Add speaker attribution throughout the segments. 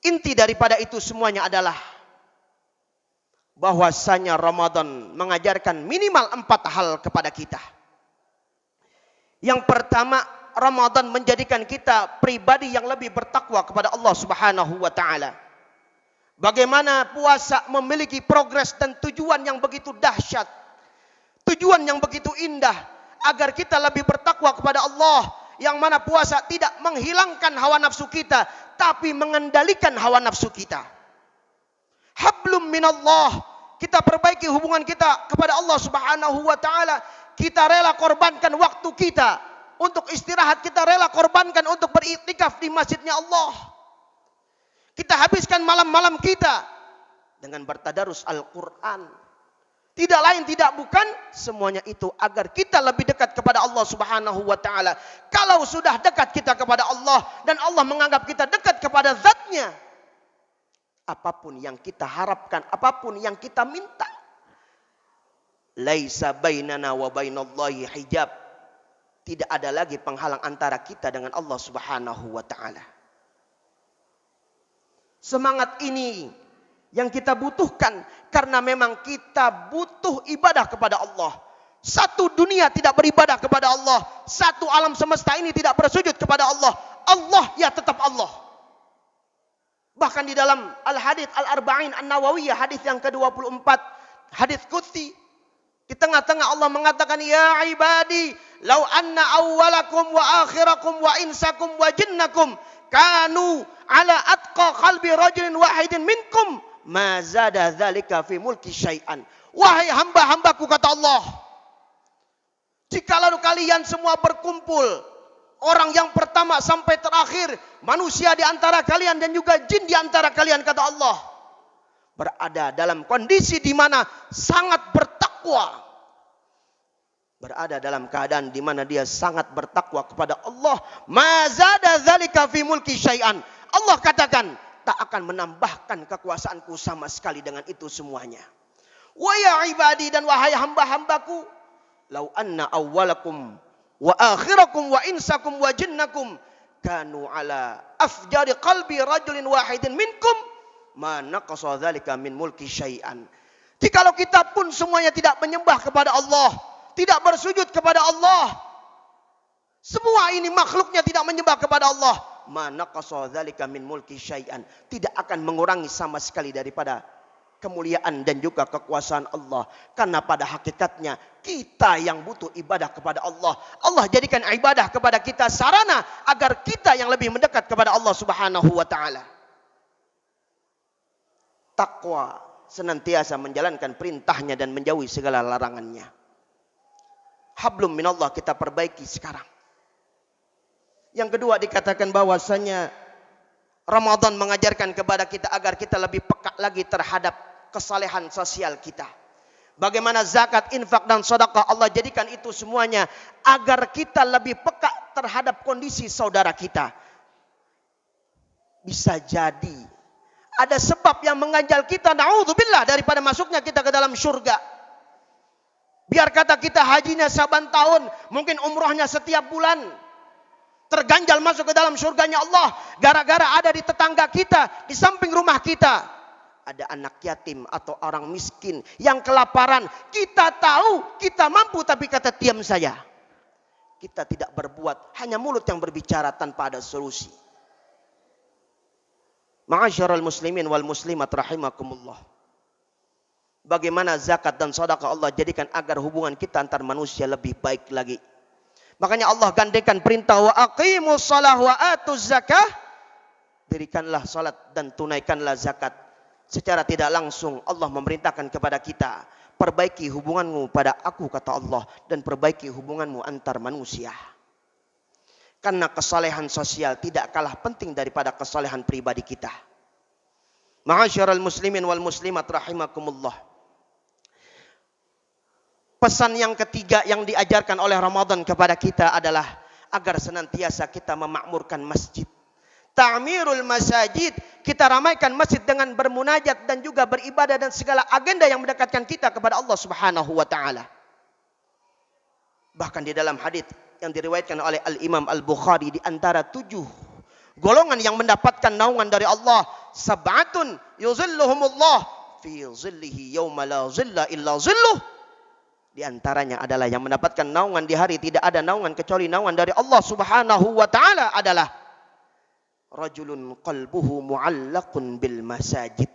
Speaker 1: Inti daripada itu semuanya adalah bahwasanya Ramadan mengajarkan minimal 4 hal kepada kita. Yang pertama, Ramadan menjadikan kita pribadi yang lebih bertakwa kepada Allah Subhanahu wa taala. Bagaimana puasa memiliki progres dan tujuan yang begitu dahsyat. Tujuan yang begitu indah agar kita lebih bertakwa kepada Allah, yang mana puasa tidak menghilangkan hawa nafsu kita, tapi mengendalikan hawa nafsu kita. Hablum minallah, kita perbaiki hubungan kita kepada Allah Subhanahu wa taala. Kita rela korbankan waktu kita untuk istirahat, kita rela korbankan untuk beriktikaf di masjidnya Allah. Kita habiskan malam-malam kita dengan bertadarus Al-Quran. Tidak lain tidak bukan semuanya itu agar kita lebih dekat kepada Allah Subhanahu wa taala. Kalau sudah dekat kita kepada Allah dan Allah menganggap kita dekat kepada zatnya, apapun yang kita harapkan, apapun yang kita minta, laisa bainana wa bainallahi hijab. Tidak ada lagi penghalang antara kita dengan Allah Subhanahu wa taala. Semangat ini yang kita butuhkan, karena memang kita butuh ibadah kepada Allah. Satu dunia tidak beribadah kepada Allah, satu alam semesta ini tidak bersujud kepada Allah, Allah ya tetap Allah. Bahkan di dalam Al-Hadits Al-Arba'in An-Nawawiyah, hadis yang ke-24, hadis qudsi, di tengah-tengah Allah mengatakan, ya ibadi, law anna awwalakum wa akhirakum wa insakum wa jinnakum kanu ala atqa qalbi rajulin wahidin minkum ma zada dzalika fi mulki syai'an. Wahai hamba-hambaku, kata Allah, jikalau kalian semua berkumpul, orang yang pertama sampai terakhir, manusia di antara kalian dan juga jin di antara kalian, kata Allah, berada dalam kondisi di mana sangat bertakwa, berada dalam keadaan di mana dia sangat bertakwa kepada Allah, ma zada dzalika fi mulki syai'an. Allah katakan, tak akan menambahkan kekuasaanku sama sekali dengan itu semuanya. Wa ya ibadi, dan wahai hamba-hambaku, lau anna awwalakum wa akhirakum wa insakum wa jinnakum kanu ala afjari qalbi rajulin wahidin minkum ma naqasa dzalika min mulki syai'an. Jikalau kita pun semuanya tidak menyembah kepada Allah, tidak bersujud kepada Allah, semua ini makhluknya tidak menyembah kepada Allah, ma naqasa dzalika min mulki syai'an, tidak akan mengurangi sama sekali daripada kemuliaan dan juga kekuasaan Allah. Karena pada hakikatnya kita yang butuh ibadah kepada Allah. Allah jadikan ibadah kepada kita sarana agar kita yang lebih mendekat kepada Allah Subhanahu wa taala. Takwa senantiasa menjalankan perintahnya dan menjauhi segala larangannya. Hablum minallah kita perbaiki sekarang. Yang kedua dikatakan bahwasanya Ramadan mengajarkan kepada kita agar kita lebih peka lagi terhadap kesalehan sosial kita. Bagaimana zakat, infak dan sedekah, Allah jadikan itu semuanya agar kita lebih peka terhadap kondisi saudara kita. Bisa jadi ada sebab yang mengganjal kita, naudzubillah, daripada masuknya kita ke dalam surga. Biar kata kita hajinya saban tahun, mungkin umrohnya setiap bulan, terganjal masuk ke dalam surganya Allah gara-gara ada di tetangga kita, di samping rumah kita ada anak yatim atau orang miskin yang kelaparan. Kita tahu kita mampu, tapi kata diam saja. Kita tidak berbuat, hanya mulut yang berbicara tanpa ada solusi. Ma'asyiral muslimin wal muslimat rahimakumullah. Bagaimana zakat dan sedekah Allah jadikan agar hubungan kita antar manusia lebih baik lagi. Makanya Allah gandakan perintah wa aqimus shalah wa atuz zakah. Dirikanlah salat dan tunaikanlah zakat. Secara tidak langsung Allah memerintahkan kepada kita, perbaiki hubunganmu pada aku, kata Allah, dan perbaiki hubunganmu antar manusia. Karena kesalehan sosial tidak kalah penting daripada kesalehan pribadi kita. Ma'asyiral muslimin wal muslimat rahimakumullah. Pesan yang ketiga yang diajarkan oleh Ramadan kepada kita adalah agar senantiasa kita memakmurkan masjid. Ta'mirul masajid, kita ramaikan masjid dengan bermunajat dan juga beribadah dan segala agenda yang mendekatkan kita kepada Allah Subhanahu wa taala. Bahkan di dalam hadis yang diriwayatkan oleh Al-Imam Al-Bukhari, di antara 7 golongan yang mendapatkan naungan dari Allah, sab'atun yuzilluhumullah fi zillihi yawma la zilla illa zilluh. Di antaranya adalah yang mendapatkan naungan di hari tidak ada naungan kecuali naungan dari Allah Subhanahu wa taala adalah rajulun qalbuhu mu'allaqun bil masajid.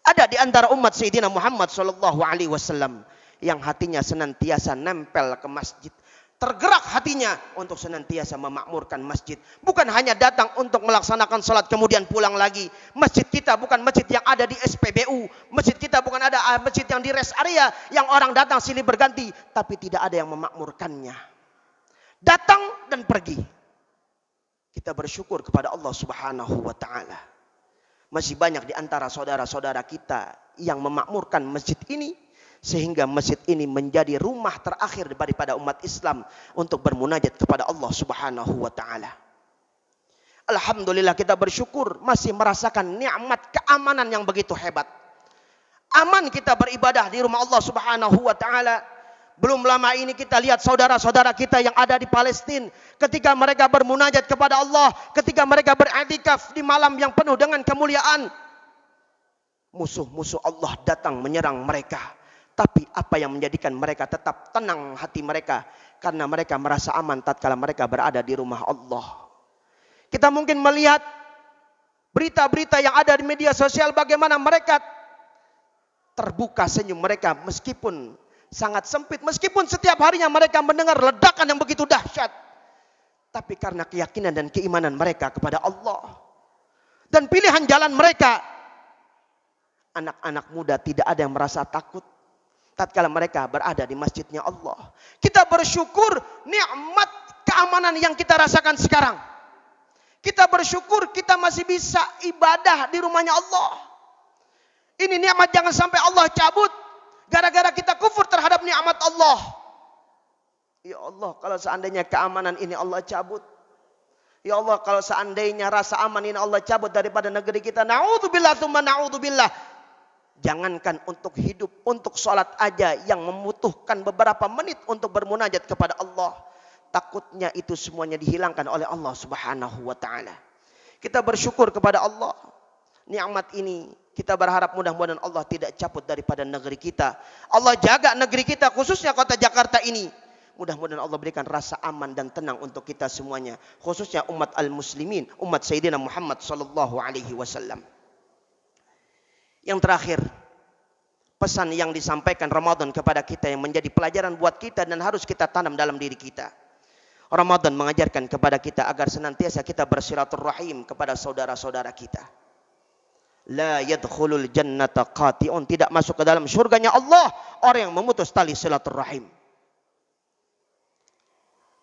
Speaker 1: Ada di antara umat Sayyidina Muhammad sallallahu alaihi wasallam yang hatinya senantiasa nempel ke masjid. Tergerak hatinya untuk senantiasa memakmurkan masjid. Bukan hanya datang untuk melaksanakan salat kemudian pulang lagi. Masjid kita bukan masjid yang ada di SPBU. Masjid kita bukan ada masjid yang di rest area yang orang datang silih berganti. Tapi tidak ada yang memakmurkannya. Datang dan pergi. Kita bersyukur kepada Allah Subhanahu wa taala. Masih banyak di antara saudara-saudara kita yang memakmurkan masjid ini. Sehingga masjid ini menjadi rumah terakhir daripada umat Islam untuk bermunajat kepada Allah Subhanahu wa taala. Alhamdulillah kita bersyukur masih merasakan nikmat keamanan yang begitu hebat. Aman kita beribadah di rumah Allah Subhanahu wa taala. Belum lama ini kita lihat saudara-saudara kita yang ada di Palestina ketika mereka bermunajat kepada Allah, ketika mereka beriktikaf di malam yang penuh dengan kemuliaan. Musuh-musuh Allah datang menyerang mereka. Tapi apa yang menjadikan mereka tetap tenang hati mereka? Karena mereka merasa aman tatkala mereka berada di rumah Allah. Kita mungkin melihat berita-berita yang ada di media sosial bagaimana mereka terbuka senyum mereka meskipun sangat sempit. Meskipun setiap harinya mereka mendengar ledakan yang begitu dahsyat. Tapi karena keyakinan dan keimanan mereka kepada Allah. Dan pilihan jalan mereka. Anak-anak muda tidak ada yang merasa takut. Tatkala mereka berada di masjidnya Allah. Kita bersyukur nikmat keamanan yang kita rasakan sekarang. Kita bersyukur kita masih bisa ibadah di rumahnya Allah. Ini nikmat jangan sampai Allah cabut. Gara-gara kita kufur terhadap nikmat Allah. Ya Allah, kalau seandainya keamanan ini Allah cabut. Ya Allah, kalau seandainya rasa aman ini Allah cabut daripada negeri kita. Na'udzubillah tsumma na'udzubillah. Jangankan untuk hidup, untuk sholat aja yang membutuhkan beberapa menit untuk bermunajat kepada Allah. Takutnya itu semuanya dihilangkan oleh Allah Subhanahu wa ta'ala. Kita bersyukur kepada Allah. Nikmat ini kita berharap mudah-mudahan Allah tidak cabut daripada negeri kita. Allah jaga negeri kita khususnya kota Jakarta ini. Mudah-mudahan Allah berikan rasa aman dan tenang untuk kita semuanya. Khususnya umat al-muslimin, umat Sayyidina Muhammad sallallahu alaihi wasallam. Yang terakhir, pesan yang disampaikan Ramadan kepada kita yang menjadi pelajaran buat kita dan harus kita tanam dalam diri kita. Ramadan mengajarkan kepada kita agar senantiasa kita bersilaturahim kepada saudara-saudara kita. La yadkhulul jannata qati'un, tidak masuk ke dalam surganya Allah orang yang memutus tali silaturahim.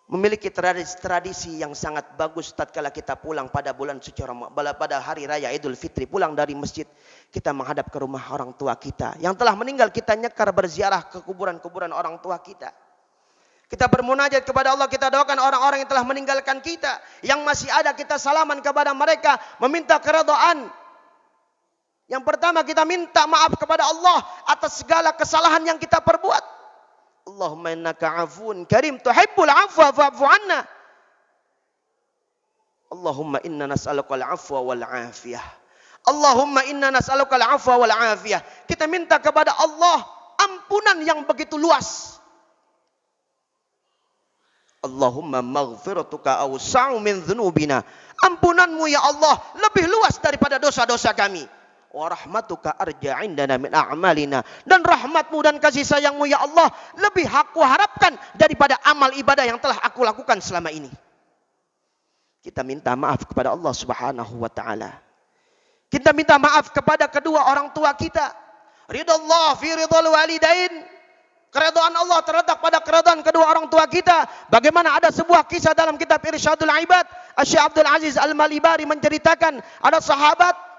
Speaker 1: Memiliki tradisi yang sangat bagus tatkala kita pulang pada bulan suci Ramadan, pada hari raya Idul Fitri, pulang dari masjid, kita menghadap ke rumah orang tua kita yang telah meninggal, kita nyekar berziarah ke kuburan-kuburan orang tua kita. Kita bermunajat kepada Allah, kita doakan orang-orang yang telah meninggalkan kita, yang masih ada kita salaman kepada mereka, meminta keridhaan. Yang pertama kita minta maaf kepada Allah atas segala kesalahan yang kita perbuat. Allahumma innaka afuun karim tuhibbul afwa fa'fu anna. Allahumma inna nas'aluka al-afwa wal afiyah. Allahumma inna nas'aluka al-afwa wal afiyah. Kita minta kepada Allah ampunan yang begitu luas. Allahumma maghfiratuka awsa'u min dhunubina. Ampunanmu ya Allah lebih luas daripada dosa-dosa kami. Wa rahmatuka arja indana min a'malina. Dan rahmatmu dan kasih sayangmu ya Allah lebih aku harapkan daripada amal ibadah yang telah aku lakukan selama ini. Kita minta maaf kepada Allah Subhanahu wa ta'ala. Kita minta maaf kepada kedua orang tua kita. Ridallah fi ridal walidain. Keridhaan Allah terletak pada keridhaan kedua orang tua kita. Bagaimana ada sebuah kisah dalam kitab Irsyadul Ibad. Syekh Abdul Aziz Al-Malibari menceritakan ada sahabat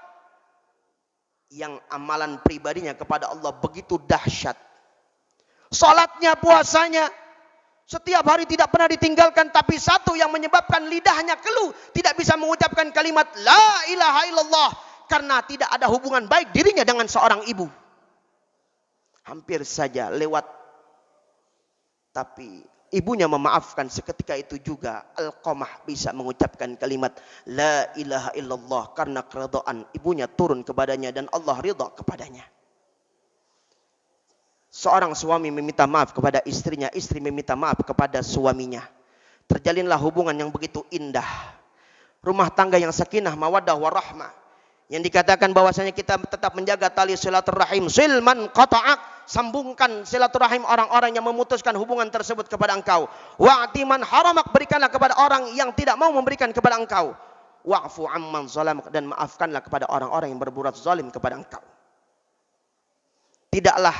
Speaker 1: yang amalan pribadinya kepada Allah begitu dahsyat. Salatnya, puasanya, setiap hari tidak pernah ditinggalkan. Tapi satu yang menyebabkan lidahnya keluh, tidak bisa mengucapkan kalimat La ilaha illallah. Karena tidak ada hubungan baik dirinya dengan seorang ibu. Hampir saja lewat. Tapi ibunya memaafkan, seketika itu juga Alqamah bisa mengucapkan kalimat La ilaha illallah karena keridhaan ibunya turun kepadanya dan Allah ridha kepadanya. Seorang suami meminta maaf kepada istrinya, istri meminta maaf kepada suaminya. Terjalinlah hubungan yang begitu indah. Rumah tangga yang sakinah, mawaddah, warahmah. Yang dikatakan bahwasanya kita tetap menjaga tali silaturahim. Silman qata'ak, sambungkan silaturahim orang-orang yang memutuskan hubungan tersebut kepada engkau. Wa'timan haramak, berikanlah kepada orang yang tidak mau memberikan kepada engkau. Wa'fu amman zalamak, dan maafkanlah kepada orang-orang yang berbuat zalim kepada engkau. Tidaklah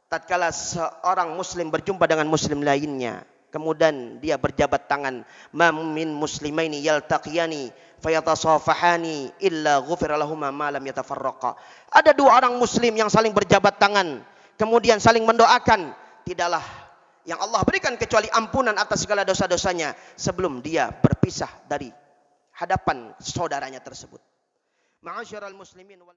Speaker 1: tatkala seorang muslim berjumpa dengan muslim lainnya, kemudian dia berjabat tangan, ma min muslimaini yaltaqiyani fayatasafahani illa ghufira lahumma ma lam yatafarraqa. Ada dua orang muslim yang saling berjabat tangan, kemudian saling mendoakan, tidaklah yang Allah berikan kecuali ampunan atas segala dosa-dosanya sebelum dia berpisah dari hadapan saudaranya tersebut. Ma'asyiral muslimin wal